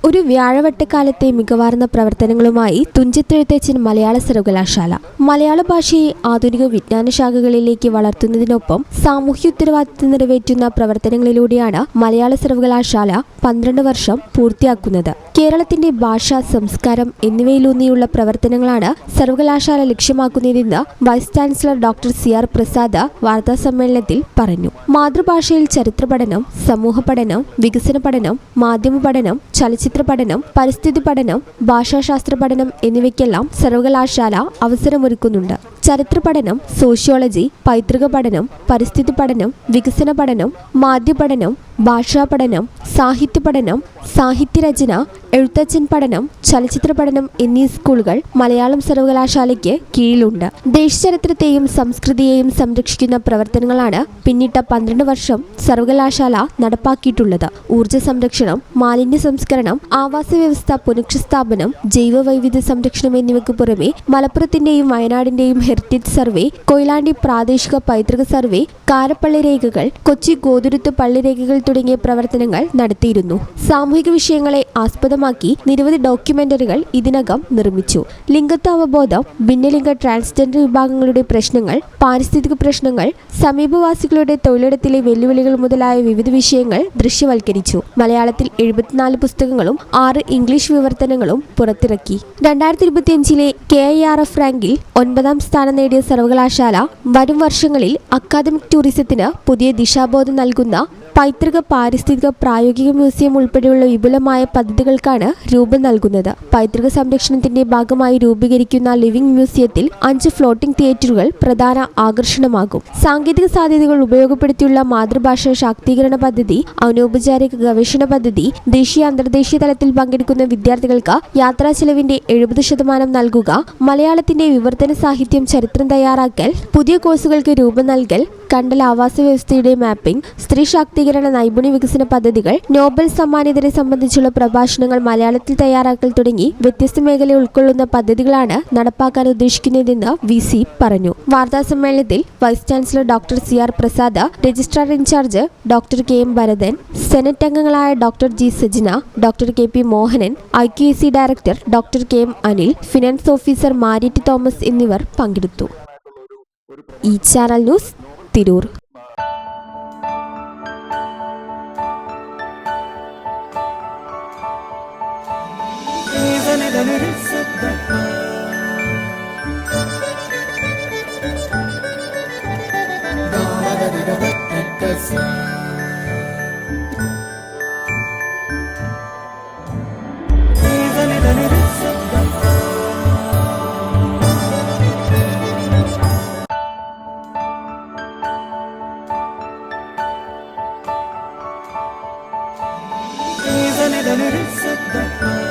ഒരു വ്യാഴവട്ടക്കാലത്തെ മികവാർന്ന പ്രവർത്തനങ്ങളുമായി തുഞ്ചത്തെഴുത്തച്ഛൻ മലയാള സർവകലാശാല മലയാള ഭാഷയെ ആധുനിക വിജ്ഞാന ശാഖകളിലേക്ക് വളർത്തുന്നതിനൊപ്പം സാമൂഹ്യ ഉത്തരവാദിത്തം നിറവേറ്റുന്ന പ്രവർത്തനങ്ങളിലൂടെയാണ് മലയാള സർവകലാശാല 12 വർഷം പൂർത്തിയാക്കുന്നത്. കേരളത്തിന്റെ ഭാഷ, സംസ്കാരം എന്നിവയിലൂന്നിയുള്ള പ്രവർത്തനങ്ങളാണ് സർവകലാശാല ലക്ഷ്യമാക്കുന്നതെന്ന് vice chancellor doctor CR Prasad വാർത്താസമ്മേളനത്തിൽ പറഞ്ഞു. മാതൃഭാഷയിൽ ചരിത്ര പഠനം, സമൂഹ പഠനം, വികസന പഠനം, മാധ്യമ പഠനം, ചലച്ചിത്ര പഠനം, പരിസ്ഥിതി പഠനം, ഭാഷാശാസ്ത്ര പഠനം എന്നിവയ്ക്കെല്ലാം സർവകലാശാല അവസരമൊരുക്കുന്നുണ്ട്. ചരിത്ര പഠനം, സോഷ്യോളജി, പൈതൃക പഠനം, പരിസ്ഥിതി പഠനം, വികസന പഠനം, മാധ്യമപഠനം, ഭാഷാ പഠനം, സാഹിത്യ പഠനം, സാഹിത്യരചന, എഴുത്തച്ഛൻ പഠനം, ചലച്ചിത്ര പഠനം എന്നീ സ്കൂളുകൾ മലയാളം സർവകലാശാലയ്ക്ക് കീഴിലുണ്ട്. ദേശചരിത്രത്തെയും സംസ്കൃതിയെയും സംരക്ഷിക്കുന്ന പ്രവർത്തനങ്ങളാണ് പിന്നിട്ട 12 വർഷം സർവകലാശാല നടപ്പാക്കിയിട്ടുള്ളത്. ഊർജ്ജ സംരക്ഷണം, മാലിന്യ സംസ്കരണം, ആവാസ വ്യവസ്ഥ പുനഃസ്ഥാപനം, ജൈവ വൈവിധ്യ സംരക്ഷണം എന്നിവയ്ക്ക് പുറമെ മലപ്പുറത്തിന്റെയും വയനാടിന്റെയും ഹെറിറ്റേജ് സർവേ, കൊയിലാണ്ടി പ്രാദേശിക പൈതൃക സർവേ, കാരപ്പള്ളി രേഖകൾ, കൊച്ചി ഗോതുരുത്ത് പള്ളി രേഖകൾ തുടങ്ങിയ പ്രവർത്തനങ്ങൾ നടത്തിയിരുന്നു. സാമൂഹിക വിഷയങ്ങളെ ആസ്പദമാക്കി നിരവധി ഡോക്യുമെന്ററികൾ ഇതിനകം നിർമ്മിച്ചു. ലിംഗത്വ അവബോധം, ഭിന്നലിംഗ ട്രാൻസ്ജെൻഡർ വിഭാഗങ്ങളുടെ പ്രശ്നങ്ങൾ, പാരിസ്ഥിതിക പ്രശ്നങ്ങൾ, സമീപവാസികളുടെ തൊഴിലിടത്തിലെ വെല്ലുവിളികൾ മുതലായ വിവിധ വിഷയങ്ങൾ ദൃശ്യവൽക്കരിച്ചു. മലയാളത്തിൽ 74 പുസ്തകങ്ങളും 6 ഇംഗ്ലീഷ് വിവർത്തനങ്ങളും പുറത്തിറക്കി. 2025 KIRF റാങ്കിൽ 9ാം സ്ഥാനം നേടിയ സർവകലാശാല വരും വർഷങ്ങളിൽ അക്കാദമിക് ടൂറിസത്തിന് പുതിയ ദിശാബോധം നൽകുന്ന പൈതൃക, പാരിസ്ഥിതിക, പ്രായോഗിക മ്യൂസിയം ഉൾപ്പെടെയുള്ള വിപുലമായ പദ്ധതികൾക്കാണ് രൂപം നൽകുന്നത്. പൈതൃക സംരക്ഷണത്തിന്റെ ഭാഗമായി രൂപീകരിക്കുന്ന ലിവിംഗ് മ്യൂസിയത്തിൽ 5 ഫ്ലോട്ടിംഗ് തിയേറ്ററുകൾ പ്രധാന ആകർഷണമാകും. സാങ്കേതിക സാധ്യതകൾ ഉപയോഗപ്പെടുത്തിയുള്ള മാതൃഭാഷാ ശാക്തീകരണ പദ്ധതി, അനൗപചാരിക ഗവേഷണ പദ്ധതി, ദേശീയ അന്തർദേശീയ തലത്തിൽ പങ്കെടുക്കുന്ന വിദ്യാർത്ഥികൾക്ക് യാത്രാ ചെലവിന്റെ 70% നൽകുക, മലയാളത്തിന്റെ വിവർത്തന സാഹിത്യം, ചരിത്രം തയ്യാറാക്കൽ, പുതിയ കോഴ്സുകൾക്ക് രൂപം നൽകൽ, കണ്ടൽ ആവാസ വ്യവസ്ഥയുടെ മാപ്പിംഗ്, സ്ത്രീ ശാക്തീകരണ നൈപുണ്യ വികസന പദ്ധതികൾ, നോബൽ സമ്മാനിതരെ സംബന്ധിച്ചുള്ള പ്രഭാഷണങ്ങൾ മലയാളത്തിൽ തയ്യാറാക്കൽ തുടങ്ങി വ്യത്യസ്ത മേഖല ഉൾക്കൊള്ളുന്ന പദ്ധതികളാണ് നടപ്പാക്കാൻ ഉദ്ദേശിക്കുന്നതെന്ന് VC പറഞ്ഞു. വാർത്താസമ്മേളനത്തിൽ vice chancellor doctor CR Prasad, registrar incharge doctor KM Bharathan, senate അംഗങ്ങളായ doctor G Sajina, doctor KP Mohanan, IQAC director doctor KM Anil, finance officer Mariette Thomas എന്നിവർ പങ്കെടുത്തു. ഈ ചാനൽ ന്യൂസ്, തിരൂർ. Even